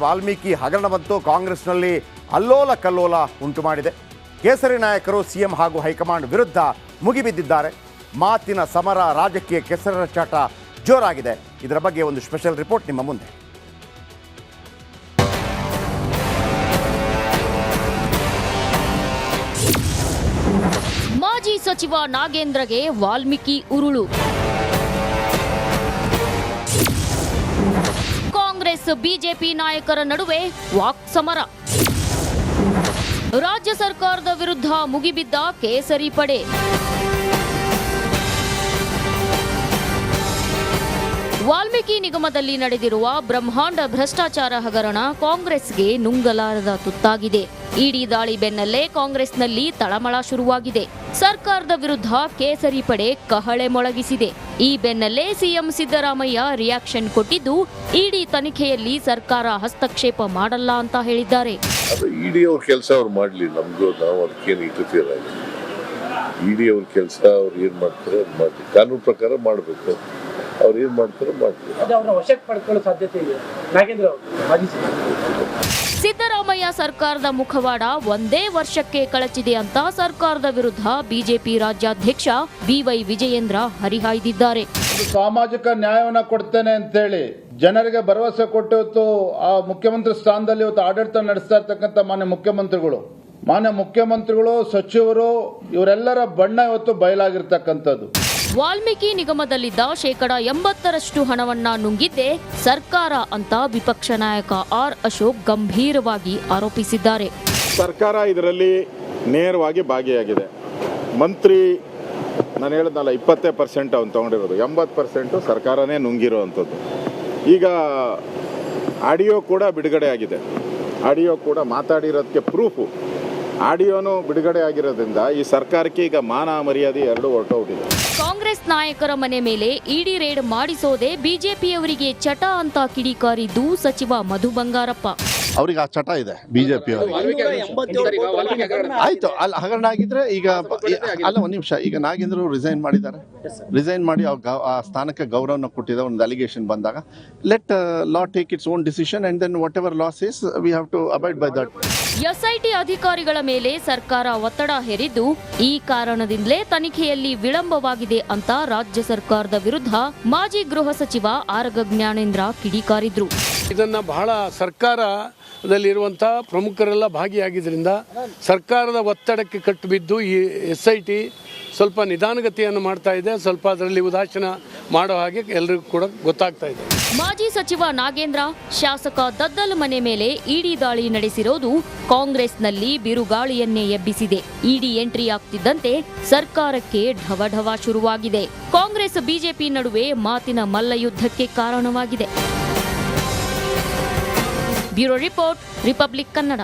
ವಾಲ್ಮೀಕಿ ಹಗರಣವಂತೂ ಕಾಂಗ್ರೆಸ್ನಲ್ಲಿ ಅಲ್ಲೋಲ ಕಲ್ಲೋಲ ಉಂಟು ಮಾಡಿದೆ. ಕೇಸರಿ ನಾಯಕರು ಸಿಎಂ ಹಾಗೂ ಹೈಕಮಾಂಡ್ ವಿರುದ್ಧ ಮುಗಿಬಿದ್ದಿದ್ದಾರೆ. ಮಾತಿನ ಸಮರ, ರಾಜಕೀಯ ಕೆಸರಚಾಟ ಜೋರಾಗಿದೆ. ಇದರ ಬಗ್ಗೆ ಒಂದು ಸ್ಪೆಷಲ್ ರಿಪೋರ್ಟ್ ನಿಮ್ಮ ಮುಂದೆ. ಮಾಜಿ ಸಚಿವ ನಾಗೇಂದ್ರಗೆ ವಾಲ್ಮೀಕಿ ಉರುಳು. ಕಾಂಗ್ರೆಸ್ ಬಿಜೆಪಿ ನಾಯಕರ ನಡುವೆ ವಾಕ್ಸಮರ. ರಾಜ್ಯ ಸರ್ಕಾರದ ವಿರುದ್ಧ ಮುಗಿಬಿದ್ದ ಕೇಸರಿ ಪಡೆ. ವಾಲ್ಮೀಕಿ ನಿಗಮದಲ್ಲಿ ನಡೆದಿರುವ ಬ್ರಹ್ಮಾಂಡ ಭ್ರಷ್ಟಾಚಾರ ಹಗರಣ ಕಾಂಗ್ರೆಸ್ಗೆ ನುಂಗಲಾರದ ತುತ್ತಾಗಿದೆ. ಇಡಿ ದಾಳಿ ಬೆನ್ನಲ್ಲೇ ಕಾಂಗ್ರೆಸ್ನಲ್ಲಿ ತಳಮಳ ಶುರುವಾಗಿದೆ. ಸರ್ಕಾರದ ವಿರುದ್ಧ ಕೇಸರಿ ಪಡೆ ಕಹಳೆ ಮೊಳಗಿಸಿದೆ. ಈ ಬೆನ್ನಲ್ಲೇ ಸಿಎಂ ಸಿದ್ದರಾಮಯ್ಯ ರಿಯಾಕ್ಷನ್ ಕೊಟ್ಟಿದ್ದು, ಇಡಿ ತನಿಖೆಯಲ್ಲಿ ಸರ್ಕಾರ ಹಸ್ತಕ್ಷೇಪ ಮಾಡಲ್ಲ ಅಂತ ಹೇಳಿದ್ದಾರೆ. ಇಡಿ ಅವ್ರ ಕೆಲಸ ಅವ್ರು ಮಾಡಲಿ, ನಮಗೂ ನಾವು ಅದಕ್ಕೇನು ಇಂಟರ್ಫಿಯರ್ ಆಗಿಲ್ಲ. ಇಡಿ ಅವ್ರ ಕೆಲಸ ಅವ್ರು ಏನು ಮಾಡ್ತಾರೆ ಅದು ಮಾಡಲಿ, ಕಾನೂನು ಪ್ರಕಾರ ಮಾಡಬೇಕು. ಅವ್ರು ಏನು ಮಾಡ್ತಾರೆ ಮಾಡಲಿ. ಸಿದ್ದರಾಮಯ್ಯ ಸರ್ಕಾರದ ಮುಖವಾಡ ಒಂದೇ ವರ್ಷಕ್ಕೆ ಕಳಚಿದೆ ಅಂತ ಸರ್ಕಾರದ ವಿರುದ್ಧ ಬಿಜೆಪಿ ರಾಜ್ಯಾಧ್ಯಕ್ಷ ಬಿವೈ ವಿಜಯೇಂದ್ರ ಹರಿಹಾಯ್ದಿದ್ದಾರೆ. ಸಾಮಾಜಿಕ ನ್ಯಾಯವನ್ನ ಕೊಡ್ತೇನೆ ಅಂತೇಳಿ ಜನರಿಗೆ ಭರವಸೆ ಕೊಟ್ಟು ಆ ಮುಖ್ಯಮಂತ್ರಿ ಸ್ಥಾನದಲ್ಲಿ ಇವತ್ತು ಆಡಳಿತ ನಡೆಸ್ತಾ ಇರ್ತಕ್ಕಂಥ ಮಾನ್ಯ ಮುಖ್ಯಮಂತ್ರಿಗಳು ಸಚಿವರು ಇವರೆಲ್ಲರ ಬಣ್ಣ ಇವತ್ತು ಬಯಲಾಗಿರ್ತಕ್ಕಂಥದ್ದು. ವಾಲ್ಮೀಕಿ ನಿಗಮದಲ್ಲಿದ್ದ 80% ಹಣವನ್ನ ನುಂಗಿದ್ದೇ ಸರ್ಕಾರ ಅಂತ ವಿಪಕ್ಷ ನಾಯಕ ಆರ್ ಅಶೋಕ್ ಗಂಭೀರವಾಗಿ ಆರೋಪಿಸಿದ್ದಾರೆ. ಸರ್ಕಾರ ಇದರಲ್ಲಿ ನೇರವಾಗಿ ಭಾಗಿಯಾಗಿದೆ. ಮಂತ್ರಿ ನಾನು ಹೇಳಿದ್ನಲ್ಲ 20% ಅವನು ತಗೊಂಡಿರೋದು, 80% ಸರ್ಕಾರನೇ ನುಂಗಿರೋವಂಥದ್ದು. ಈಗ ಆಡಿಯೋ ಕೂಡ ಬಿಡುಗಡೆ ಆಗಿದೆ. ಆಡಿಯೋ ಕೂಡ ಮಾತಾಡಿರೋದಕ್ಕೆ ಪ್ರೂಫು. ಆಡಿಯೋನು ಬಿಡುಗಡೆ ಆಗಿರೋದ್ರಿಂದ ಈ ಸರ್ಕಾರಕ್ಕೆ ಈಗ ಮಾನ ಮರ್ಯಾದೆ ಎರಡೂ ಹೊರಟೋಗಿದೆ. ಕಾಂಗ್ರೆಸ್ ನಾಯಕರ ಮನೆ ಮೇಲೆ ಇಡಿ ರೇಡ್ ಮಾಡಿಸೋದೇ ಬಿಜೆಪಿಯವರಿಗೆ ಚಟ ಅಂತ ಕಿಡಿಕಾರಿದ್ದು ಸಚಿವ ಮಧು ಬಂಗಾರಪ್ಪ. ಅವ್ರಿಗೆ ಆ ಚಟ ಇದೆ ಬಿಜೆಪಿ ಆಯ್ತು. ಅಲ್ಲ ಹಗರಣ ಆಗಿದ್ರೆ ಈಗ ಅಲ್ಲ ಒಂದ್ ನಿಮಿಷ, ಈಗ ನಾಗೇಂದ್ರ ರಿಸೈನ್ ಮಾಡಿದ್ದಾರೆ. ರಿಸೈನ್ ಮಾಡಿ ಆ ಸ್ಥಾನಕ್ಕೆ ಗೌರವನ ಕೊಟ್ಟಿದ್ದ ಒಂದು ಅಲಿಗೇಷನ್ ಬಂದಾಗ let law take its own decision and then whatever laws is we have to abide by that. SIT ಅಧಿಕಾರಿಗಳ ಮೇಲೆ ಸರ್ಕಾರ ಒತ್ತಡ ಹೇರಿದ್ದು, ಈ ಕಾರಣದಿಂದಲೇ ತನಿಖೆಯಲ್ಲಿ ವಿಳಂಬವಾಗಿದೆ ಅಂತ ರಾಜ್ಯ ಸರ್ಕಾರದ ವಿರುದ್ಧ ಮಾಜಿ ಗೃಹ ಸಚಿವ ಆರಗ ಜ್ಞಾನೇಂದ್ರ ಕಿಡಿಕಾರಿದ್ರು. ಇದನ್ನ ಬಹಳ ಸರ್ಕಾರದಲ್ಲಿರುವಂಥ ಪ್ರಮುಖರೆಲ್ಲ ಭಾಗಿಯಾಗಿದ್ದರಿಂದ ಸರ್ಕಾರದ ಒತ್ತಡಕ್ಕೆ ಕಟ್ಟು ಬಿದ್ದು ಈ SIT ಸ್ವಲ್ಪ ನಿಧಾನಗತಿಯನ್ನು ಮಾಡ್ತಾ ಇದೆ. ಸ್ವಲ್ಪ ಅದರಲ್ಲಿ ಉದಾಸೀನ ಮಾಡೋ ಹಾಗೆ ಎಲ್ಲರಿಗೂ ಕೂಡ ಗೊತ್ತಾಗ್ತಾ ಇದೆ. ಮಾಜಿ ಸಚಿವ ನಾಗೇಂದ್ರ, ಶಾಸಕ ದದ್ದಲ್ ಮನೆ ಮೇಲೆ ಇಡಿ ದಾಳಿ ನಡೆಸಿರೋದು ಕಾಂಗ್ರೆಸ್ನಲ್ಲಿ ಬಿರುಗಾಳಿಯನ್ನೇ ಎಬ್ಬಿಸಿದೆ. ಇಡಿ ಎಂಟ್ರಿ ಆಗ್ತಿದ್ದಂತೆ ಸರ್ಕಾರಕ್ಕೆ ಢವಢವ ಶುರುವಾಗಿದೆ. ಕಾಂಗ್ರೆಸ್ ಬಿಜೆಪಿ ನಡುವೆ ಮಾತಿನ ಮಲ್ಲಯುದ್ಧಕ್ಕೆ ಕಾರಣವಾಗಿದೆ. Bureau report, republic Kannada.